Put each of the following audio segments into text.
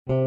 Hello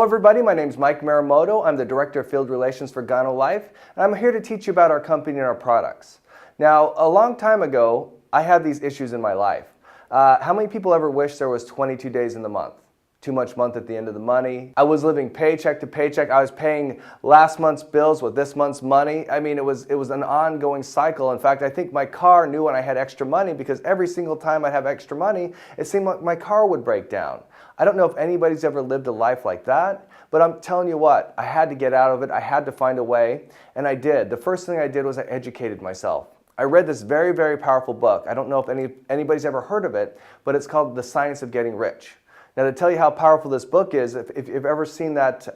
everybody, my name is Mike Marumoto. I'm the Director of Field Relations for GanoLife, and I'm here to teach you about our company and our products. Now, a long time ago, I had these issues in my life. How many people ever wish there was 22 days in the month? Too much month at the end of the money. I was living paycheck to paycheck. I was paying last month's bills with this month's money. I mean, it was an ongoing cycle. In fact, I think my car knew when I had extra money, because every single time I'd have extra money, it seemed like my car would break down. I don't know if anybody's ever lived a life like that, but I'm telling you what, I had to get out of it. I had to find a way, and I did. The first thing I did was I educated myself. I read this very, very powerful book. I don't know if anybody's ever heard of it, but it's called The Science of Getting Rich. Now, to tell you how powerful this book is, if you've ever seen that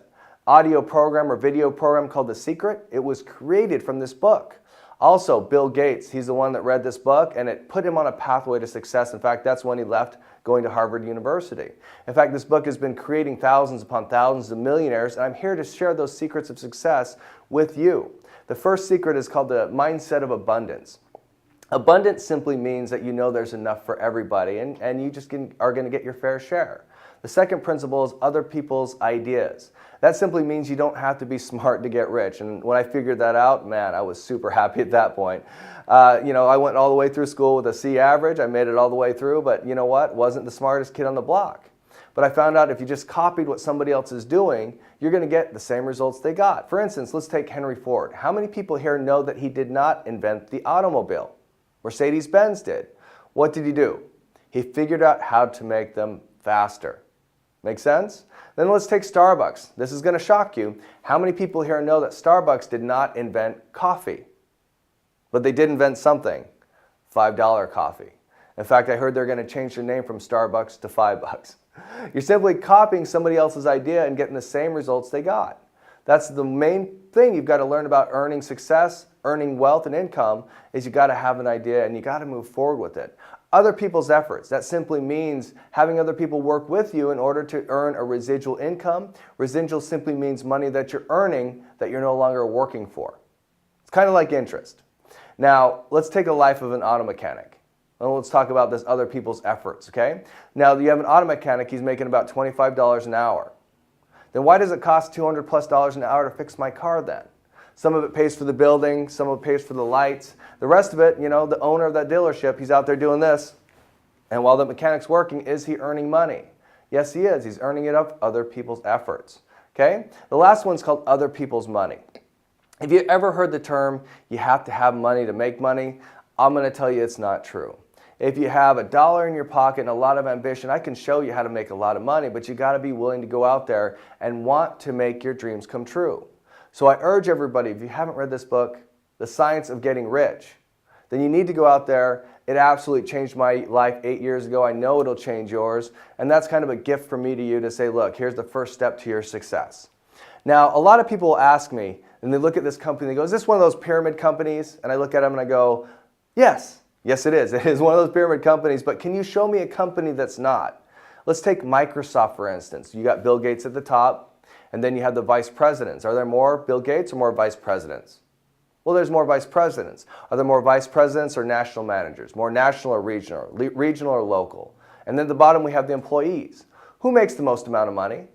audio program or video program called The Secret, it was created from this book. Also, Bill Gates, he's the one that read this book, and it put him on a pathway to success. In fact, that's when he left going to Harvard University. In fact, this book has been creating thousands upon thousands of millionaires, and I'm here to share those secrets of success with you. The first secret is called the mindset of abundance. Abundance simply means that you know there's enough for everybody, and you just are going to get your fair share. The second principle is other people's ideas. That simply means you don't have to be smart to get rich. And when I figured that out, man, I was super happy at that point. I went all the way through school with a C average. I made it all the way through, but you know what? Wasn't the smartest kid on the block. But I found out if you just copied what somebody else is doing, you're going to get the same results they got. For instance, let's take Henry Ford. How many people here know that he did not invent the automobile? Mercedes-Benz did. What did he do? He figured out how to make them faster. Make sense? Then let's take Starbucks. This is going to shock you. How many people here know that Starbucks did not invent coffee? But they did invent something. $5 coffee. In fact, I heard they're going to change their name from Starbucks to $5. You're simply copying somebody else's idea and getting the same results they got. That's the main thing you've got to learn about earning success, earning wealth and income, is you got to have an idea and you got to move forward with it. Other people's efforts. That simply means having other people work with you in order to earn a residual income. Residual simply means money that you're earning that you're no longer working for. It's kind of like interest. Now, let's take a life of an auto mechanic. And let's talk about this other people's efforts, okay? Now, you have an auto mechanic, he's making about $25 an hour. Then why does it cost $200+ an hour to fix my car then? Some of it pays for the building, some of it pays for the lights. The rest of it, the owner of that dealership, he's out there doing this. And while the mechanic's working, is he earning money? Yes, he is. He's earning it up other people's efforts. Okay? The last one's called other people's money. If you ever heard the term, you have to have money to make money, I'm going to tell you it's not true. If you have $1 in your pocket and a lot of ambition, I can show you how to make a lot of money, but you got to be willing to go out there and want to make your dreams come true. So I urge everybody, if you haven't read this book, The Science of Getting Rich, then you need to go out there. It absolutely changed my life 8 years ago. I know it'll change yours. And that's kind of a gift from me to you to say, look, here's the first step to your success. Now, a lot of people will ask me, and they look at this company, they go, is this one of those pyramid companies? And I look at them and I go, yes. Yes, it is. It is one of those pyramid companies, but can you show me a company that's not? Let's take Microsoft, for instance. You got Bill Gates at the top. And then you have the vice presidents. Are there more Bill Gates or more vice presidents? Well, there's more vice presidents. Are there more vice presidents or national managers? More national or regional or local? And then at the bottom we have the employees. Who makes the most amount of money?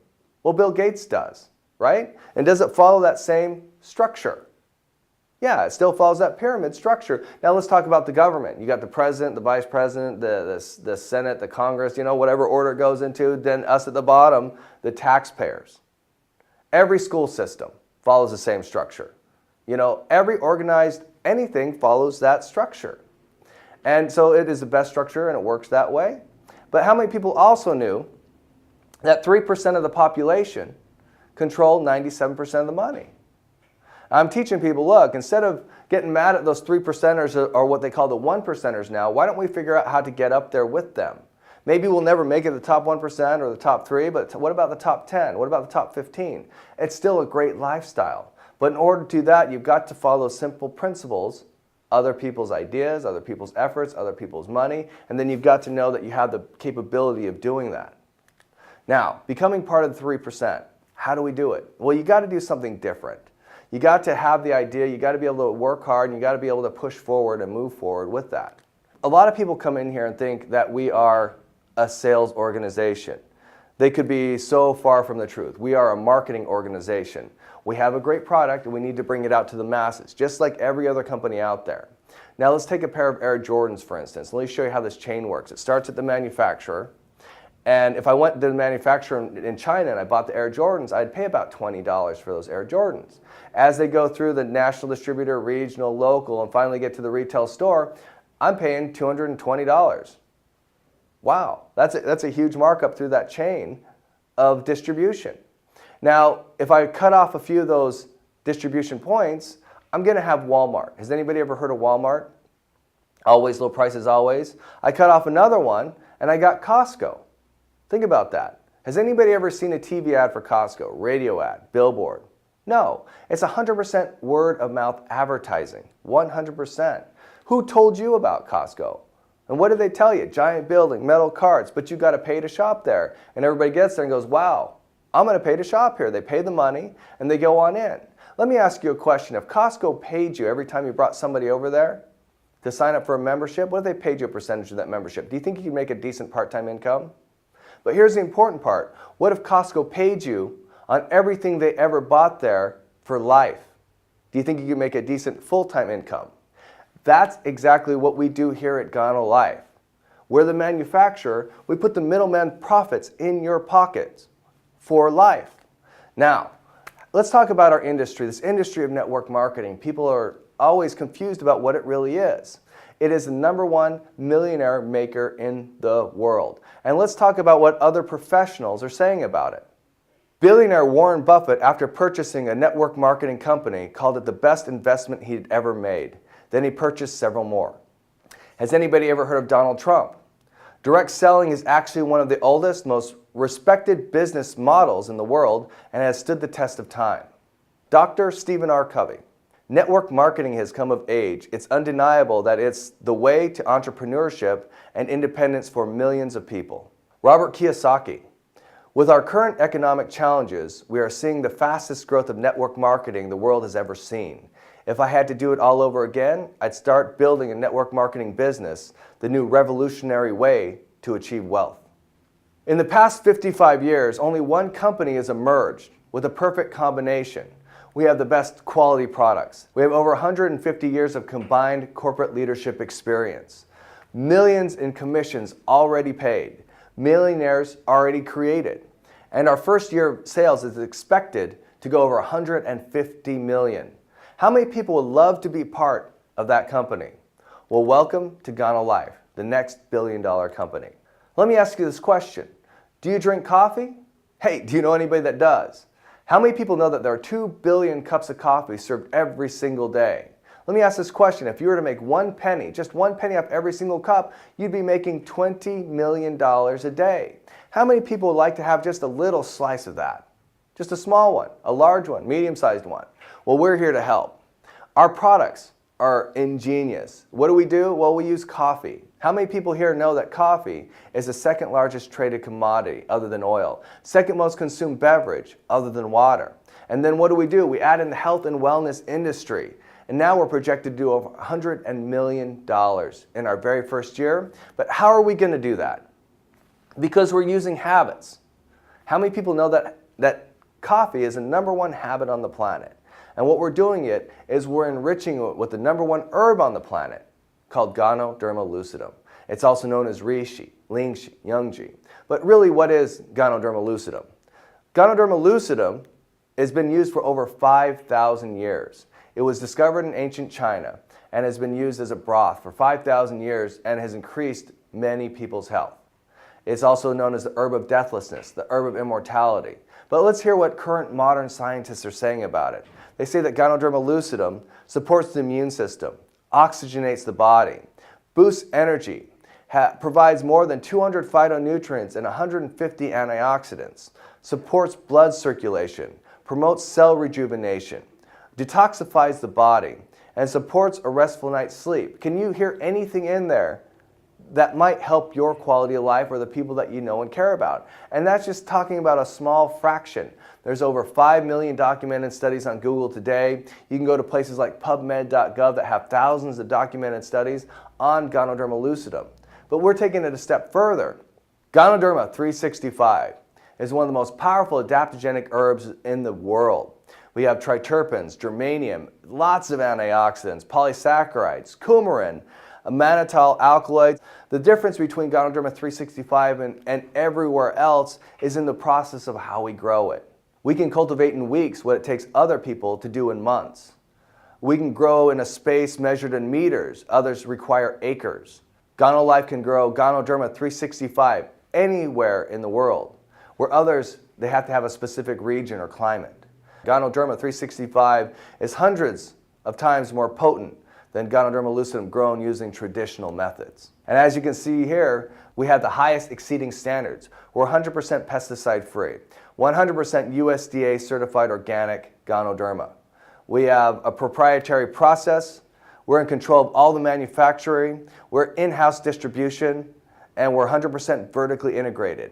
Well, Bill Gates does, right? And does it follow that same structure? Yeah, it still follows that pyramid structure. Now let's talk about the government. You got the president, the vice president, the Senate, the Congress, whatever order it goes into. Then us at the bottom, the taxpayers. Every school system follows the same structure. Every organized anything follows that structure. And so it is the best structure and it works that way. But how many people also knew that 3% of the population control 97% of the money? I'm teaching people, look, instead of getting mad at those 3%ers or what they call the 1%ers now, why don't we figure out how to get up there with them? Maybe we'll never make it the top 1% or the top 3, but what about the top 10? What about the top 15? It's still a great lifestyle. But in order to do that, you've got to follow simple principles other people's ideas, other people's efforts, other people's money, and then you've got to know that you have the capability of doing that. Now, becoming part of the 3%, how do we do it? Well, you got to do something different. You got to have the idea, you got to be able to work hard, and you got to be able to push forward and move forward with that. A lot of people come in here and think that we are a sales organization. They could be so far from the truth. We are a marketing organization. We have a great product and we need to bring it out to the masses, just like every other company out there. Now let's take a pair of Air Jordans, for instance. Let me show you how this chain works. It starts at the manufacturer, and if I went to the manufacturer in China and I bought the Air Jordans, I'd pay about $20 for those Air Jordans. As they go through the national distributor, regional, local, and finally get to the retail store, I'm paying $220. Wow, that's a huge markup through that chain of distribution. Now, if I cut off a few of those distribution points, I'm going to have Walmart. Has anybody ever heard of Walmart? Always low prices, always. I cut off another one and I got Costco. Think about that. Has anybody ever seen a TV ad for Costco, radio ad, billboard? No, it's 100% word of mouth advertising, 100%. Who told you about Costco? And what did they tell you? Giant building, metal carts, but you got to pay to shop there. And everybody gets there and goes, wow, I'm going to pay to shop here. They pay the money and they go on in. Let me ask you a question. If Costco paid you every time you brought somebody over there to sign up for a membership, what if they paid you a percentage of that membership? Do you think you could make a decent part-time income? But here's the important part. What if Costco paid you on everything they ever bought there for life? Do you think you could make a decent full-time income? That's exactly what we do here at GanoLife. We're the manufacturer. We put the middleman profits in your pockets for life. Now, let's talk about our industry, this industry of network marketing. People are always confused about what it really is. It is the #1 millionaire maker in the world. And let's talk about what other professionals are saying about it. Billionaire Warren Buffett, after purchasing a network marketing company, called it the best investment he'd ever made. Then he purchased several more. Has anybody ever heard of Donald Trump? Direct selling is actually one of the oldest, most respected business models in the world and has stood the test of time. Dr. Stephen R. Covey. Network marketing has come of age. It's undeniable that it's the way to entrepreneurship and independence for millions of people. Robert Kiyosaki. With our current economic challenges, we are seeing the fastest growth of network marketing the world has ever seen. If I had to do it all over again, I'd start building a network marketing business, the new revolutionary way to achieve wealth. In the past 55 years, only one company has emerged with a perfect combination. We have the best quality products. We have over 150 years of combined corporate leadership experience. Millions in commissions already paid. Millionaires already created. And our first year of sales is expected to go over 150 million. How many people would love to be part of that company? Well, welcome to GanoLife, the next billion-dollar company. Let me ask you this question. Do you drink coffee? Hey, do you know anybody that does? How many people know that there are 2 billion cups of coffee served every single day? Let me ask this question. If you were to make 1 penny, just 1 penny off every single cup, you'd be making $20 million a day. How many people would like to have just a little slice of that? Just a small one, a large one, medium-sized one. Well, we're here to help. Our products are ingenious. What do? Well, we use coffee. How many people here know that coffee is the second largest traded commodity other than oil? Second most consumed beverage other than water. And then what do? We add in the health and wellness industry. And now we're projected to do over $100 million in our very first year. But how are we going to do that? Because we're using habits. How many people know that coffee is the #1 habit on the planet? And what we're doing is we're enriching it with the #1 herb on the planet called Ganoderma Lucidum. It's also known as reishi, lingshi, yangji. But really, what is Ganoderma Lucidum? Ganoderma Lucidum has been used for over 5,000 years. It was discovered in ancient China and has been used as a broth for 5,000 years and has increased many people's health. It's also known as the herb of deathlessness, the herb of immortality. But let's hear what current modern scientists are saying about it. They say that Ganoderma Lucidum supports the immune system, oxygenates the body, boosts energy, provides more than 200 phytonutrients and 150 antioxidants, supports blood circulation, promotes cell rejuvenation, detoxifies the body, and supports a restful night's sleep. Can you hear anything in there that might help your quality of life or the people that you know and care about? And that's just talking about a small fraction. There's over 5 million documented studies on Google today. You can go to places like PubMed.gov that have thousands of documented studies on Ganoderma Lucidum. But we're taking it a step further. Ganoderma 365 is one of the most powerful adaptogenic herbs in the world. We have triterpenes, germanium, lots of antioxidants, polysaccharides, coumarin, mannitol alkaloids. The difference between Ganoderma 365 and everywhere else is in the process of how we grow it. We can cultivate in weeks what it takes other people to do in months. We can grow in a space measured in meters. Others require acres. GanoLife can grow Ganoderma 365 anywhere in the world, where others, they have to have a specific region or climate. Ganoderma 365 is hundreds of times more potent than Ganoderma lucidum grown using traditional methods. And as you can see here, we have the highest exceeding standards. We're 100% pesticide free, 100% USDA certified organic Ganoderma. We have a proprietary process. We're in control of all the manufacturing. We're in-house distribution, and we're 100% vertically integrated.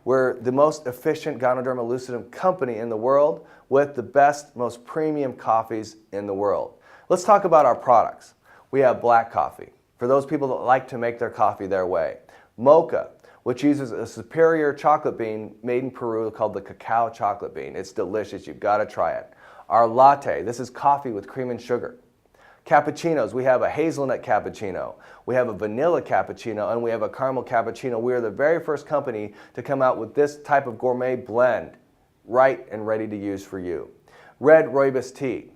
We're the most efficient Ganoderma lucidum company in the world with the best, most premium coffees in the world. Let's talk about our products. We have black coffee, for those people that like to make their coffee their way. Mocha, which uses a superior chocolate bean made in Peru called the cacao chocolate bean. It's delicious, you've got to try it. Our latte, this is coffee with cream and sugar. Cappuccinos, we have a hazelnut cappuccino, we have a vanilla cappuccino, and we have a caramel cappuccino. We are the very first company to come out with this type of gourmet blend, right and ready to use for you. Red rooibos tea.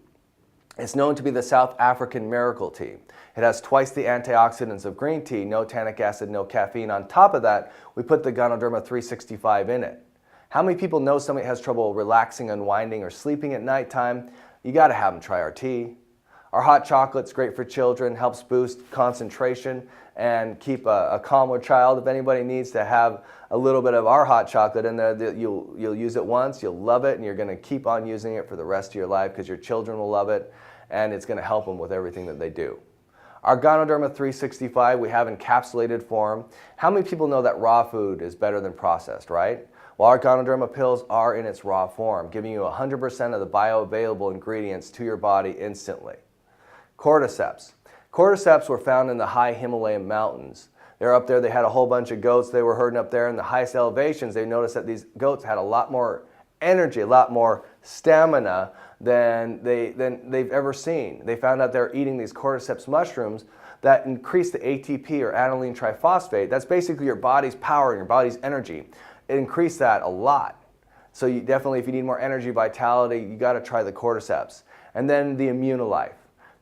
It's known to be the South African miracle tea. It has twice the antioxidants of green tea, no tannic acid, no caffeine. On top of that, we put the Ganoderma 365 in it. How many people know somebody has trouble relaxing, unwinding, or sleeping at nighttime? You got to have them try our tea. Our hot chocolate's great for children, helps boost concentration and keep a calmer child. If anybody needs to have a little bit of our hot chocolate in there, you'll use it once, you'll love it, and you're going to keep on using it for the rest of your life because your children will love it, and it's going to help them with everything that they do. Our Ganoderma 365 we have encapsulated form. How many people know that raw food is better than processed, right? Well, our Ganoderma pills are in its raw form, giving you 100% of the bioavailable ingredients to your body instantly. Cordyceps. Cordyceps were found in the high Himalayan mountains. They're up there, they had a whole bunch of goats they were herding up there in the highest elevations. They noticed that these goats had a lot more energy, a lot more stamina than they've ever seen. They found out they're eating these cordyceps mushrooms that increase the ATP or aniline triphosphate. That's basically your body's power and your body's energy. It increased that a lot. So you definitely, if you need more energy, vitality, you got to try the cordyceps. And then the GanoLife.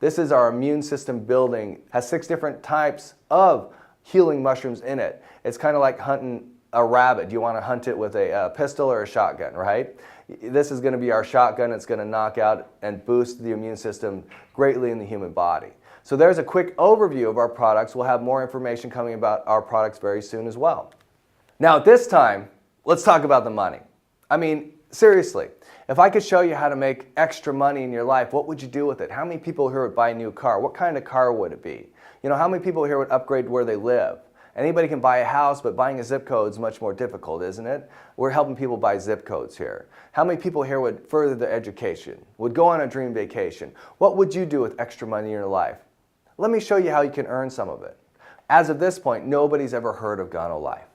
This is our immune system building, has 6 different types of healing mushrooms in it. It's kind of like hunting a rabbit. You want to hunt it with a pistol or a shotgun, right? This is going to be our shotgun. It's going to knock out and boost the immune system greatly in the human body. So there's a quick overview of our products. We'll have more information coming about our products very soon as well. Now at this time, let's talk about the money. I mean, seriously, if I could show you how to make extra money in your life, what would you do with it? How many people here would buy a new car? What kind of car would it be? You know, how many people here would upgrade where they live? Anybody can buy a house, but buying a zip code is much more difficult, isn't it? We're helping people buy zip codes here. How many people here would further their education, would go on a dream vacation? What would you do with extra money in your life? Let me show you how you can earn some of it. As of this point, nobody's ever heard of GanoLife.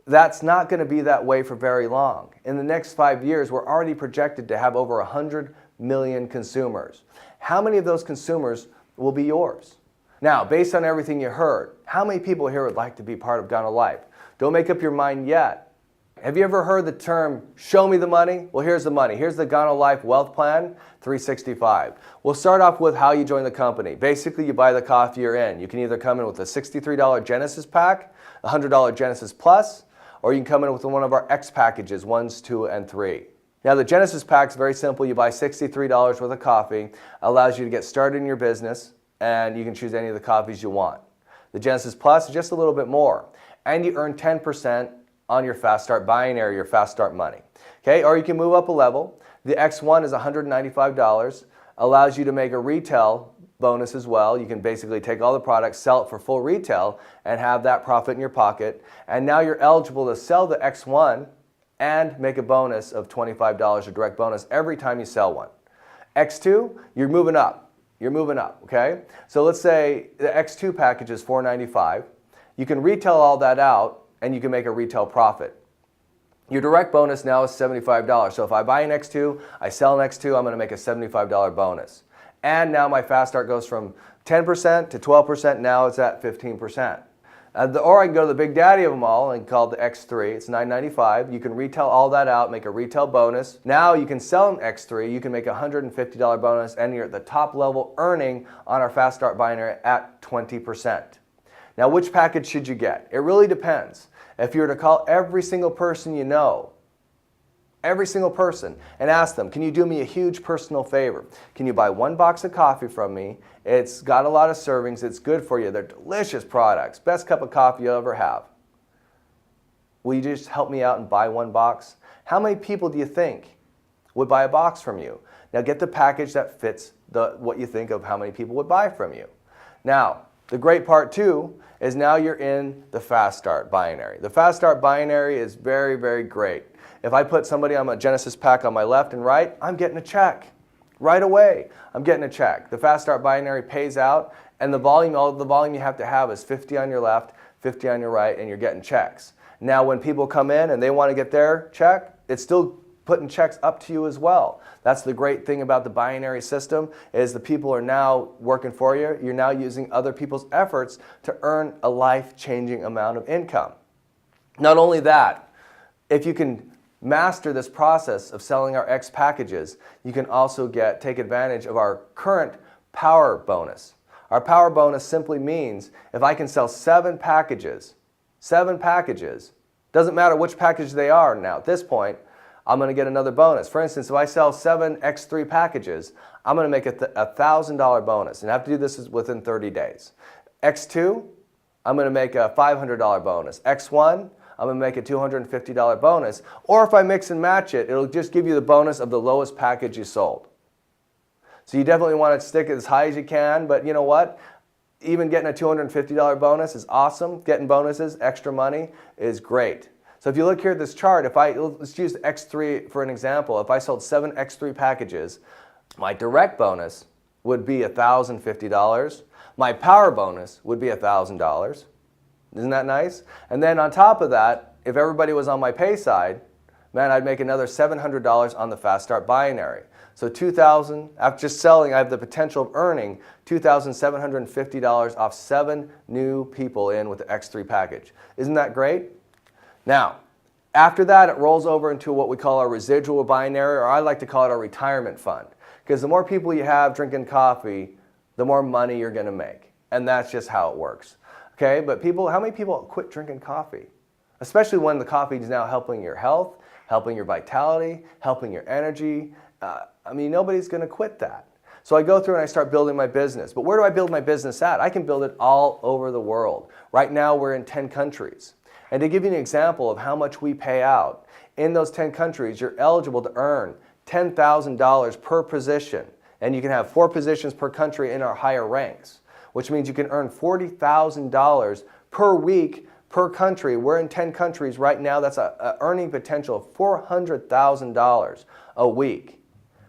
That's not going to be that way for very long. In the next 5 years, we're already projected to have over 100 million consumers. How many of those consumers will be yours? Now, based on everything you heard, how many people here would like to be part of GanoLife? Don't make up your mind yet. Have you ever heard the term, show me the money? Well, here's the money. Here's the GanoLife Wealth Plan 365. We'll start off with how you join the company. Basically, you buy the coffee you're in. You can either come in with a $63 Genesis pack, a $100 Genesis Plus, or you can come in with one of our X packages, 1s, 2, and 3. Now the Genesis pack is very simple. You buy $63 worth of coffee, allows you to get started in your business, and you can choose any of the coffees you want. The Genesis Plus is just a little bit more, and you earn 10% on your Fast Start binary, your Fast Start money. Okay, or you can move up a level. The X1 is $195, allows you to make a retail bonus as well. You can basically take all the products, sell it for full retail, and have that profit in your pocket. And now you're eligible to sell the X1 and make a bonus of $25, a direct bonus every time you sell one. X2, you're moving up. You're moving up, okay? So let's say the X2 package is $4.95. You can retail all that out, and you can make a retail profit. Your direct bonus now is $75. So if I buy an X2, I sell an X2, I'm going to make a $75 bonus. And now my fast start goes from 10% to 12%, now it's at 15%. Or I can go to the big daddy of them all and call it the X3. It's $9.95. You can retail all that out, make a retail bonus. Now you can sell an X3. You can make a $150 bonus, and you're at the top level earning on our Fast Start binary at 20%. Now, which package should you get? It really depends. If you were to call every single person you know, every single person, and ask them, can you do me a huge personal favor? Can you buy one box of coffee from me? It's got a lot of servings. It's good for you. They're delicious products. Best cup of coffee you'll ever have. Will you just help me out and buy one box? How many people do you think would buy a box from you? Now get the package that fits what you think of how many people would buy from you. Now, the great part too is now you're in the Fast Start binary. The Fast Start binary is very, very great. If I put somebody on a Genesis pack on my left and right, I'm getting a check. Right away, I'm getting a check. The Fast Start binary pays out, and the volume, all the volume you have to have is 50 on your left, 50 on your right, and you're getting checks. Now when people come in and they want to get their check, it's still putting checks up to you as well. That's the great thing about the binary system, is the people are now working for you. You're now using other people's efforts to earn a life-changing amount of income. Not only that, if you can master this process of selling our X packages, you can also take advantage of our current power bonus. Our power bonus simply means if I can sell 7 packages, doesn't matter which package they are now at this point, I'm going to get another bonus. For instance, if I sell 7 X3 packages, I'm going to make a $1,000 bonus, and I have to do this within 30 days. X2, I'm going to make a $500 bonus. X1, I'm going to make a $250 bonus. Or if I mix and match it, it'll just give you the bonus of the lowest package you sold. So you definitely want to stick it as high as you can, but you know what? Even getting a $250 bonus is awesome. Getting bonuses, extra money, is great. So if you look here at this chart, let's use the X3 for an example. If I sold 7 X3 packages, my direct bonus would be $1,050. My power bonus would be $1,000. Isn't that nice? And then on top of that, if everybody was on my pay side, man, I'd make another $700 on the Fast Start binary. So $2,000, after just selling, I have the potential of earning $2,750 off 7 new people in with the X3 package. Isn't that great? Now, after that, it rolls over into what we call our residual binary, or I like to call it our retirement fund. Because the more people you have drinking coffee, the more money you're going to make. And that's just how it works. Okay, but how many people quit drinking coffee? Especially when the coffee is now helping your health, helping your vitality, helping your energy. I mean, nobody's going to quit that. So I go through and I start building my business. But where do I build my business at? I can build it all over the world. Right now, we're in 10 countries. And to give you an example of how much we pay out, in those 10 countries, you're eligible to earn $10,000 per position. And you can have 4 positions per country in our higher ranks, which means you can earn $40,000 per week per country. We're in 10 countries right now. That's an earning potential of $400,000 a week.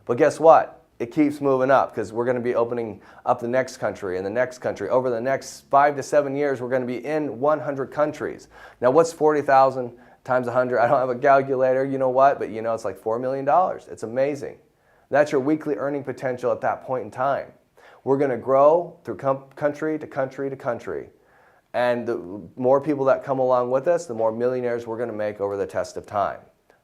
But guess what? It keeps moving up because we're going to be opening up the next country and the next country. Over the next 5 to 7 years, we're going to be in 100 countries. Now, what's 40,000 times 100? I don't have a calculator, you know what? But you know it's like $4 million. It's amazing. That's your weekly earning potential at that point in time. We're going to grow through country to country to country. And the more people that come along with us, the more millionaires we're going to make over the test of time.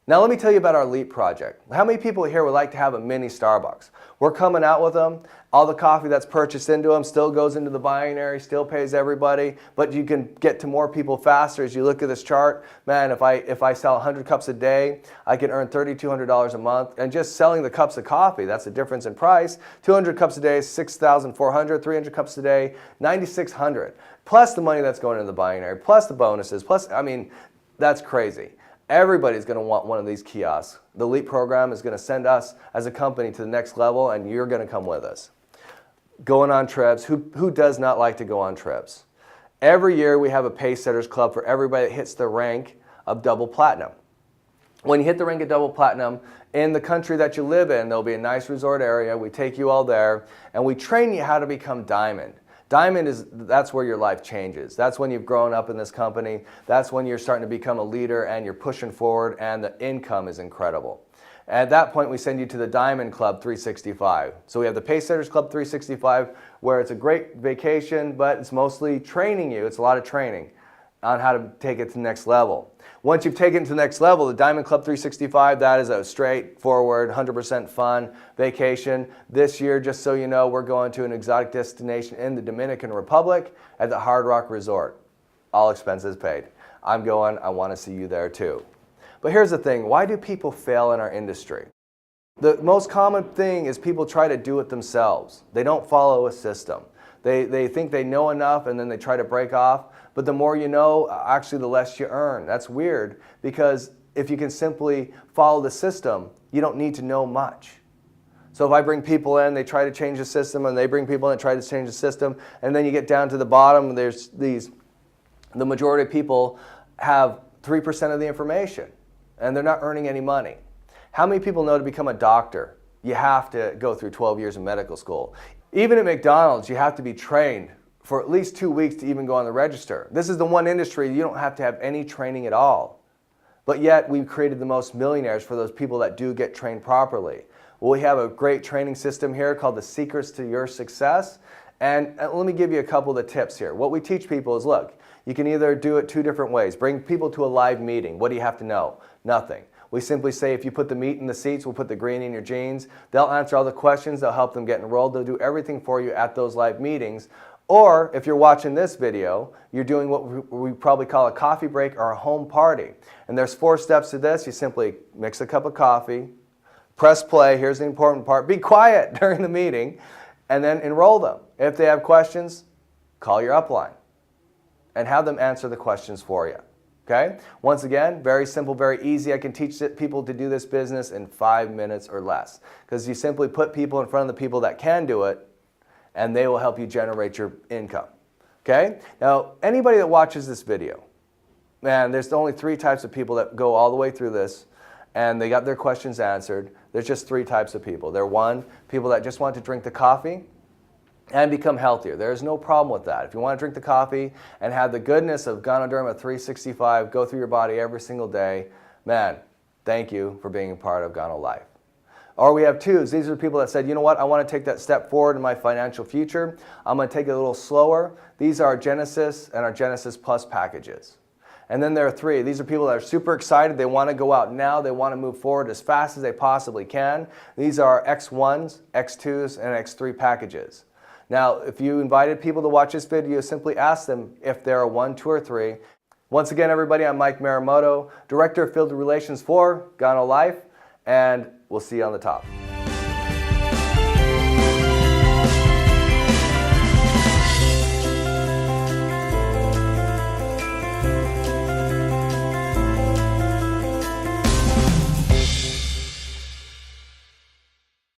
Now let me tell you about our LEAP project. How many people here would like to have a mini Starbucks? We're coming out with them. All the coffee that's purchased into them still goes into the binary, still pays everybody, but you can get to more people faster. As you look at this chart, man, if I sell 100 cups a day, I can earn $3,200 a month. And just selling the cups of coffee, that's the difference in price. 200 cups a day is $6,400, 300 cups a day, $9,600. Plus the money that's going into the binary, plus the bonuses, plus, I mean, that's crazy. Everybody's going to want one of these kiosks. The LEAP program is going to send us as a company to the next level, and you're going to come with us. going on trips. Who does not like to go on trips? Every year we have a pace setters club for everybody that hits the rank of double platinum. When you hit the rank of double platinum, in the country that you live in, there'll be a nice resort area. We take you all there, and we train you how to become diamond. Diamond that's where your life changes. That's when you've grown up in this company. That's when you're starting to become a leader and you're pushing forward and the income is incredible. At that point, we send you to the Diamond Club 365. So we have the Pace Setters Club 365, where it's a great vacation, but it's mostly training you. It's a lot of training on how to take it to the next level. Once you've taken it to the next level, the Diamond Club 365, that is a straightforward, 100% fun vacation. This year, just so you know, we're going to an exotic destination in the Dominican Republic at the Hard Rock Resort. All expenses paid. I'm going, I want to see you there too. But here's the thing, why do people fail in our industry? The most common thing is people try to do it themselves. They don't follow a system. They think they know enough and then they try to break off. But the more you know, actually the less you earn. That's weird, because if you can simply follow the system, you don't need to know much. So if I bring people in, they try to change the system, and they bring people in and try to change the system, and then you get down to the bottom, there's the majority of people have 3% of the information, and they're not earning any money. How many people know to become a doctor, you have to go through 12 years of medical school? Even at McDonald's, you have to be trained for at least 2 weeks to even go on the register. This is the one industry you don't have to have any training at all. But yet we've created the most millionaires for those people that do get trained properly. Well, we have a great training system here called the Secrets to Your Success. And let me give you a couple of the tips here. What we teach people is, look, you can either do it two different ways. Bring people to a live meeting. What do you have to know? Nothing. We simply say, if you put the meat in the seats, we'll put the green in your jeans. They'll answer all the questions. They'll help them get enrolled. They'll do everything for you at those live meetings. Or if you're watching this video, you're doing what we probably call a coffee break or a home party. And there's 4 steps to this. You simply mix a cup of coffee, press play, here's the important part, be quiet during the meeting, and then enroll them. If they have questions, call your upline and have them answer the questions for you. Okay? Once again, very simple, very easy. I can teach people to do this business in 5 minutes or less, because you simply put people in front of the people that can do it, and they will help you generate your income. Okay? Now, anybody that watches this video, man, there's only 3 types of people that go all the way through this, and they got their questions answered. There's just 3 types of people. They're 1, people that just want to drink the coffee and become healthier. There's no problem with that. If you want to drink the coffee and have the goodness of Ganoderma 365 go through your body every single day, man, thank you for being a part of GanoLife. Or we have 2s. These are people that said, you know what, I want to take that step forward in my financial future. I'm going to take it a little slower. These are our Genesis and our Genesis Plus packages. And then there are 3. These are people that are super excited. They want to go out now. They want to move forward as fast as they possibly can. These are X1s, X2s, and X3 packages. Now, if you invited people to watch this video, simply ask them if they're a 1, 2, or 3. Once again, everybody, I'm Mike Marumoto, Director of Field Relations for GanoLife, and we'll see you on the top.